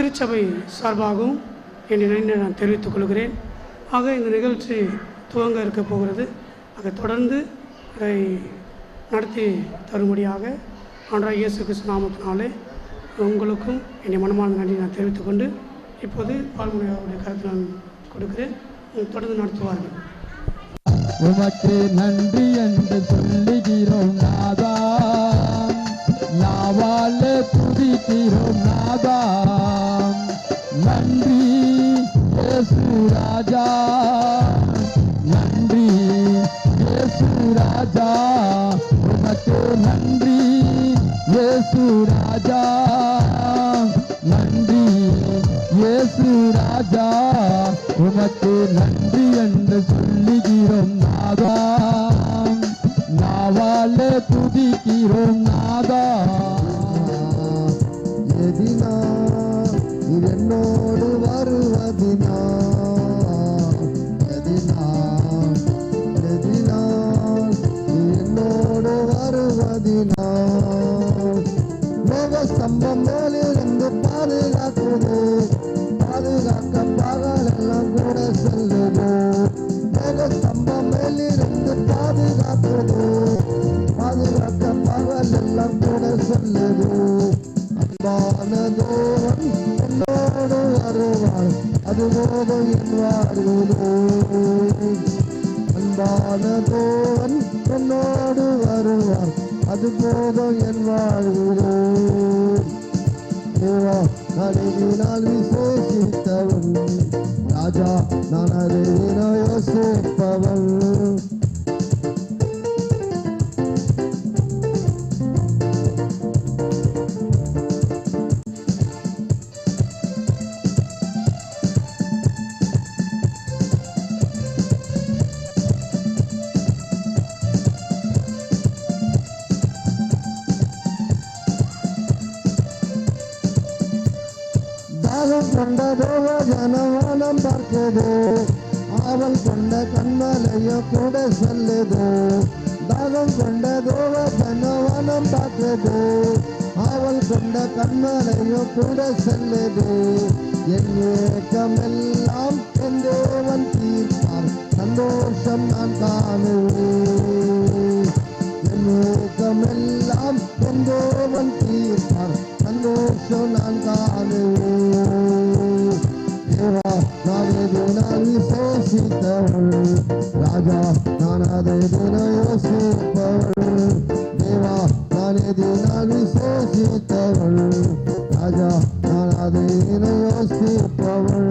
திருச்சபை சார்பாகவும் என் நன்றியை நான் தெரிவித்துக் கொள்கிறேன். ஆக இந்த நிகழ்ச்சி துவங்க இருக்க போகிறது. அதை தொடர்ந்து அதை நடத்தி தரும்படியாக ஆண்டவராகிய இயேசு கிறிஸ்து நாமத்தினாலே உங்களுக்கும் என் மனமான நன்றி நான் தெரிவித்துக்கொண்டு இப்போது பால்முனையாருடைய கருத்தை நான் கொடுக்கிறேன். தொடர்ந்து நடத்துவார்கள். உமக்கு நன்றி என்று சொல்லுகிறோம் நாதா, நாவால துதிக்கிறோம் நாதா. நன்றி இயேசு ராஜா, நன்றி இயேசு ராஜா. உமக்கு நன்றி இயேசு ராஜா, நன்றி இயேசு ராஜா. உமக்கு நன்றி என்று சொல்லுகிறோம் நாதா, நாவால துதிக்கிறோம் நாதா. எதினா என்னோடு வருவதினா, எதினா எதினா என்னோடு வருவதினா. மேக ஸ்தம்பம் மேலிருந்து பாதுகாக்குது, பாதுகாக்க பகலெல்லாம் கூட செல்லுது. மேக ஸ்தம்பம் மேலிருந்து பாதுகாக்குது, பாதுகாக்க பகலெல்லாம் கூட செல்லுது. அன்பான தேவன் என்னோடு வருவார், அது போதும் என் வாழ்விலே. அன்பான தேவன் என்னோடு வருவார், அது போதும் என் வாழ்விலே. தேவா நான் இதனால் விசேஷித்தவன், ராஜா நான் அதை யோசிப்பவன். கொண்ட தேவ ஜனவனம் பார்க்குது, ஆவல் கொண்ட கண்மலையோ கூட சொல்லுது. தாகம் கொண்ட தேவ ஜனவனம் பார்க்குது, ஆவல் கொண்ட கண்மலையோ கூட சொல்லுது. என் ஏக்கமெல்லாம் என் தேவன் தீர்ப்பார், சந்தோஷம் நான் காணுவேன். என் ஏக்கமெல்லாம் என் தேவன் தீர்ப்பார், சந்தோஷம் நான் காணுவேன். தேவா நான் எதினால் விசேஷித்தவள், ராஜா நான் அதை யோசிப்பவள். தேவா நான் எதினால் விசேஷித்தவள், ராஜா நான் அதை யோசிப்பவள்.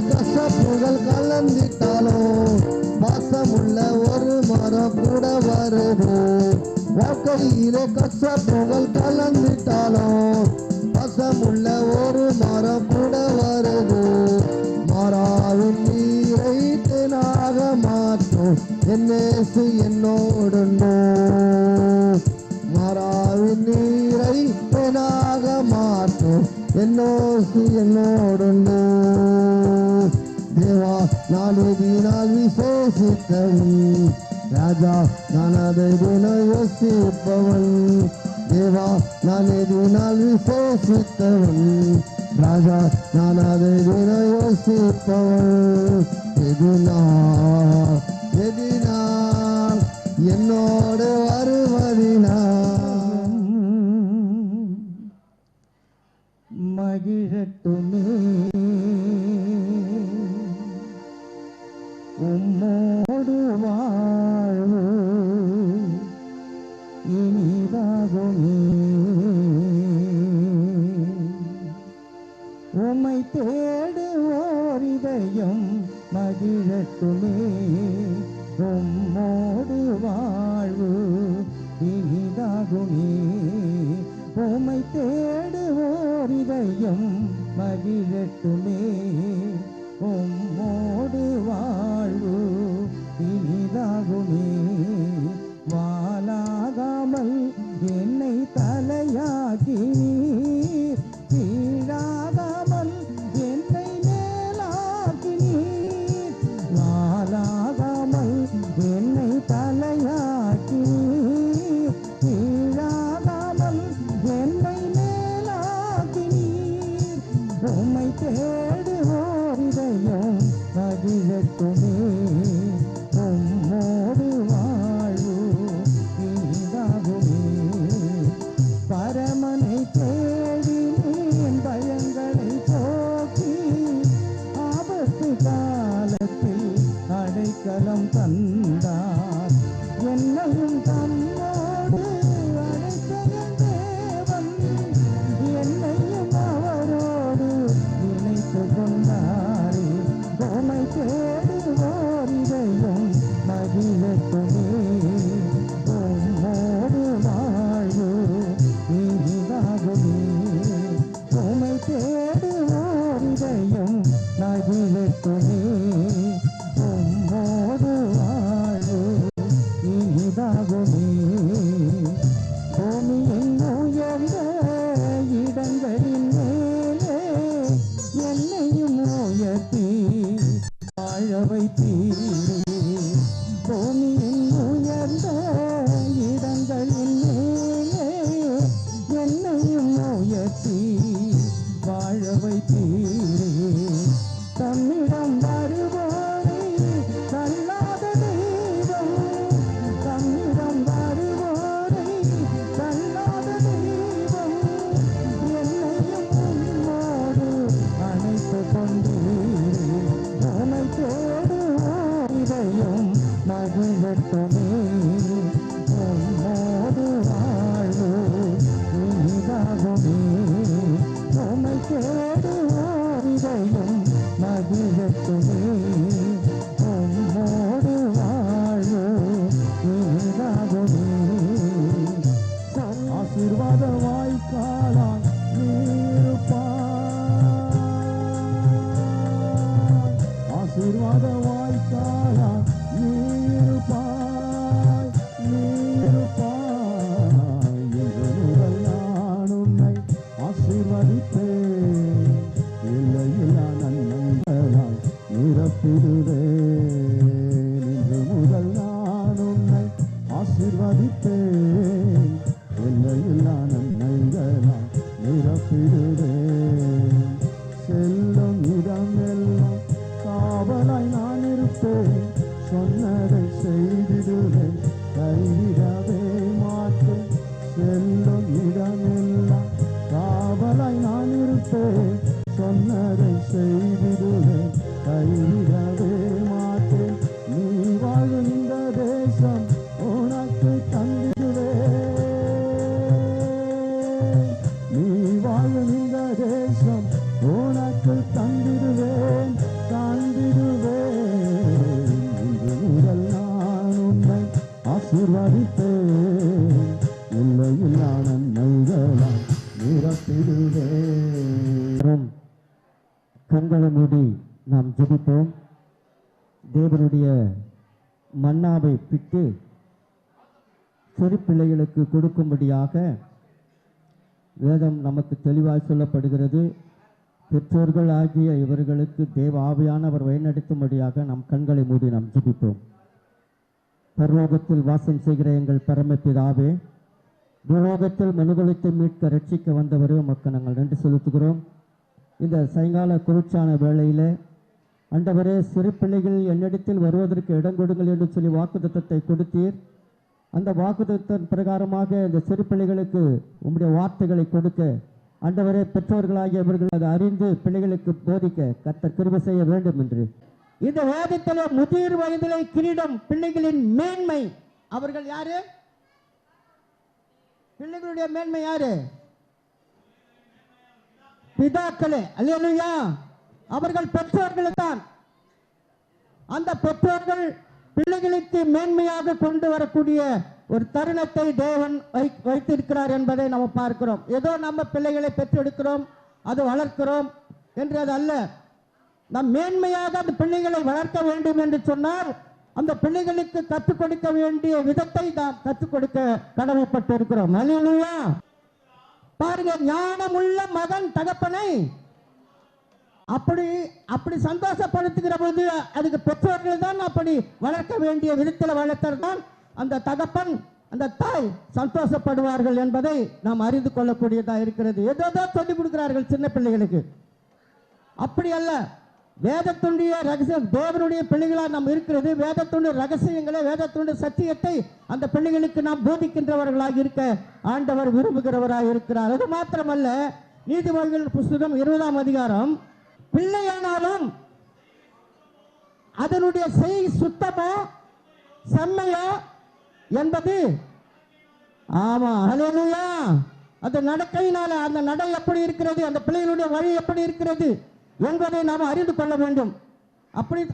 கசப்புகள் கலந்திட்டாலும் பாசமுள்ள ஒரு மரம் கூட வருது. வாழ்க்கையிலே கசப்புகள் கலந்திட்டாலும் பாசமுள்ள ஒரு மரம் கூட வருது. மாறாவின் நீரை தேனாக மாற்றும் என்னேசு என்னோடுண்டோ, மாறாவின் நீரை தேனாக மாற்றும் என்னோசு என்னோடுண்டோ. தேவா நான் எதினால் விசேஷித்தவன், ராஜா நான் அதை யோசிப்பவன். தேவா நான் எதினால் விசேஷித்தவன், ராஜா நான் அதை யோசிப்பவன். எதினால் என்னோடு வருவதினால் மகிழட்டுமே. உம்மோடு வாழ்வு இனிதாகுமே, உம்மை தேடுவோர் இதயம் மகிழட்டுமே. உம்மோடு வாழ்வு இனிதாகுமே, உம்மை தேடுவோர் இதயம் மகிழட்டுமே. உம்மோடு வாழ்வு இனிதாகுமே. வாலாகாமல் உம்மை தேடுவோர் இதயம் மகிழட்டுமே. உம்மோடு வாழ்வு இனிதாகுமே. பரமனை தேடினேன் பயங்களை போக்கி, ஆபத்து காலத்தில் அடைக்கலம் தந்தார். என்னையும் தன்னோடு அழைத்த என் தேவன், என்னையும் அவரோடு இணைத்து கொண்டாரே. உம்மை தேடுவோர் இதயம் மகிழட்டுமே. உம்மோடு வாழ்வு இனிதாகுமே. உம்மை தேடுவோர் இதயம் மகிழட்டுமே. உம்மோடு வாழ்வு இனிதாகுமே. பூமியின் உயர்ந்த இடங்களின் மேலே என்னையும் உயர்த்தி வாழ வைத்தீரே. பூமியின் உயர்ந்த இடங்களின் மேலே என்னையும் உயர்த்தி வாழ வைத்தீரே. தம்மிடம் வருவோரை தள்ளாத தெய்வம், தம்மிடம் வருவோரை தள்ளாத தெய்வம், என்னையும் உம்மோடு அணைத்து கொண்டீரே. உம்மை தேடுவோர் இதயம் மகிழட்டுமே. உம்மோடு வாழ்வு இனிதாகுமே. உம்மை தேடுவோர் இதயம் மகிழட்டுமே. உம்மோடு வாழ்வு இனிதாகுமே. ஆசீர்வாத வாய்க்காலாய் நீருப்பாய், ஆசீர்வாத வாய்க்காலாய் நீருப்பாய், நீருப்பாய். இன்று முதல் நான் உன்னை ஆசீர்வதித்தேன். இல்லையில்லா நன்மைகளால் நிரப்பிடுவேன். இன்று முதல் நான் உன்னை ஆசீர்வதித்தேன். இல்லையில்லா நன்மைகளால் நிரப்பிடுவேன். செல்லும் இடமெல்லாம் காவலாய் நான் இருப்பேன். சொன்னதை செய்திடுவேன், கைவிடவே மாட்டேன். செல்லும் இடமெல்லாம் காவலாய் நான் இருப்பேன். சொன்னதை செய்திடுவேன், கைவிடவே மாட்டேன். நீ வாழும் இந்த தேசம் உனக்கு தந்திடுவேன். நீ வாழும் இந்த தேசம் உனக்கு தந்திடுவேன், தந்திடுவேன். இன்று முதல் நான் உன்னை ஆசீர்வதித்தேன். இல்லையில்லா நன்மைகளால் நிரப்பிடுவேன். கண்களை மூடி நாம் ஜெபிப்போம். தேவனுடைய மன்னாவை பிட்டு சிறு பிள்ளைகளுக்கு கொடுக்கும்படியாக வேதம் நமக்கு தெளிவாய் சொல்லப்படுகிறது. பெற்றோர்கள் ஆகிய இவர்களுக்கு தேவ ஆவியானவர் வழிநடத்தும்படியாக நம் கண்களை மூடி நாம் ஜெபிப்போம். பரலோகத்தில் வாசம் செய்கிற எங்கள் பரமபிதாவே, பூலோகத்தில் மனுகுலத்தை மீட்க ரட்சிக்க வந்தவரே உமக்கு நாங்கள் நன்றி செலுத்துகிறோம். இந்த சாயங்கால குளிர்ச்சான வேளையில் ஆண்டவரே, சிறு பிள்ளைகள் என்னிடத்தில் வருவதற்கு இடம் கொடுங்கள் என்று சொல்லி வாக்குத்தத்தத்தை கொடுத்தீர். அந்த வாக்குத்தத்தின் பிரகாரமாக இந்த சிறு பிள்ளைகளுக்கு உம்முடைய வார்த்தைகளை கொடுக்க ஆண்டவரே, பெற்றோர்களாகிய இவர்கள் அதை அறிந்து பிள்ளைகளுக்கு போதிக்க கர்த்தர் கிருபை செய்ய வேண்டும் என்று இந்த வேதத்தில் முதிர் வயதிலே கிரீடம் பிள்ளைகளின் மேன்மை. அவர்கள் யாரு? பிள்ளைகளுடைய மேன்மை யாரு? பிதாக்களே. அல்லேலூயா. அவர்கள் பெற்றோர்கள் தான். அந்த பெற்றோர்கள் பிள்ளைகளுக்கு மேன்மையாக கொண்டு வரக்கூடிய ஒரு தருணத்தை தேவன் வைத்திருக்கிறார் என்பதை நம்ம பார்க்கிறோம். ஏதோ நம்ம பிள்ளைகளை பெற்றெடுக்கிறோம், அது வளர்க்கிறோம் என்று அது அல்ல. நம் மேன்மையாக அந்த பிள்ளைகளை வளர்க்க வேண்டும் என்று சொன்னால் அந்த பிள்ளைகளுக்கு கற்றுக் கொடுக்க வேண்டிய விதத்தை நாம் கற்றுக் கொடுக்க கடமைப்பட்டு இருக்கிறோம். அல்லேலூயா. பாருங்க, ஞானமுள்ள மகன் தகப்பனை அப்படி சந்தோஷப்படுத்துகிற போது அதுக்கு பெற்றோர்கள் தான் அப்படி வளர்க்க வேண்டிய விதத்தில் வளர்த்தால் அந்த தகப்பன் அந்த தாய் சந்தோஷப்படுவார்கள் என்பதை நாம் அறிந்து கொள்ளக்கூடியதாக இருக்கிறது. ஏதோ சொல்லிக் கொடுக்கிறார்கள் சின்ன பிள்ளைகளுக்கு. அப்படி அல்ல. வேதத்துடைய ரகசியம், தேவனுடைய பிள்ளைகளாக நாம் இருக்கிறது. வேதத்துடைய ரகசியங்களை, வேதத்துடைய சத்தியத்தை அந்த பிள்ளைகளுக்கு நாம் போதிக்கின்றவர்களாக இருக்க ஆண்டவர் விரும்புகிறவராக இருக்கிறார். அது மாத்திரமல்ல, நீதிமொழிகள் புஸ்தகம் 20ஆம் அதிகாரம், பிள்ளையானாலும் அதனுடைய செய் சுத்தமோ செம்மையோ என்பது, ஆமா ஹல்லேலூயா, அந்த நடக்கையினால அந்த நடை எப்படி இருக்கிறது, அந்த பிள்ளைகளுடைய வழி எப்படி இருக்கிறது என்பதை நாம் அறிந்து கொள்ள வேண்டும்.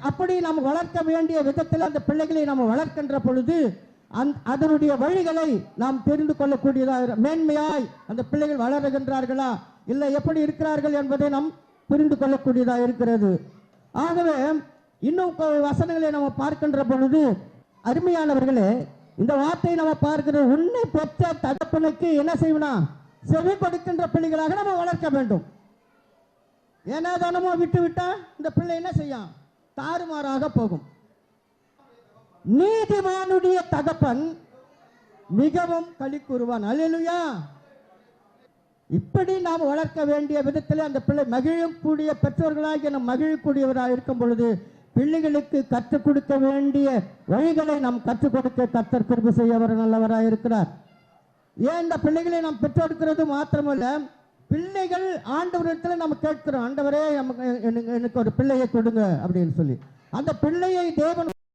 அப்படி நாம் வளர்க்க வேண்டிய விதத்தில் அந்த பிள்ளைகளை நாம் வளர்க்கின்ற பொழுது அதனுடைய வழிகளை நாம் தெரிந்து கொள்ளக்கூடியதாக, மேன்மையாய் அந்த பிள்ளைகள் வளருகின்றார்களா இல்லை எப்படி இருக்கிறார்கள் என்பதை நாம் புரிந்து கொள்ளக்கூடியதாக இருக்கிறது. ஆகவே இன்னும் வசனங்களை நம்ம பார்க்கின்ற பொழுது, அருமையானவர்களே, இந்த வார்த்தையை நம்ம பார்க்கிற, உன்னை பெற்ற தகப்பனுக்கு என்ன செய்யணும், செவி கொடுக்கின்ற பிள்ளைகளாக நம்ம வளர்க்க வேண்டும். ஏன்னா தானமோ விட்டு விட்டா இந்த பிள்ளை என்ன செய்யும், தாறுமாறாக போகும். நீதிமானுடைய தகப்பன் மிகவும் களி கூறுவான். அல்லேலூயா. இப்படி நாம் வளர்க்க வேண்டிய விதத்தில் அந்த பிள்ளை மகிழக்கூடிய பெற்றோர்களாக நாம் மகிழக்கூடியவராக இருக்கும் பொழுது பிள்ளைகளுக்கு கற்றுக் கொடுக்க வேண்டிய வழிகளை நாம் கற்றுக் கொடுக்க கர்த்தர் கிருபை செய்ய அவர் நல்லவராக இருக்கிறார். ஏன் இந்த பிள்ளைகளை நாம் பெற்றெடுக்கிறது மாத்திரமல்ல, பிள்ளைகள் ஆண்டவரிடத்தில் நம்ம கேட்கிறோம், ஆண்டவரே எனக்கு ஒரு பிள்ளையை கொடுங்க அப்படின்னு சொல்லி. அந்த பிள்ளையை தேவன்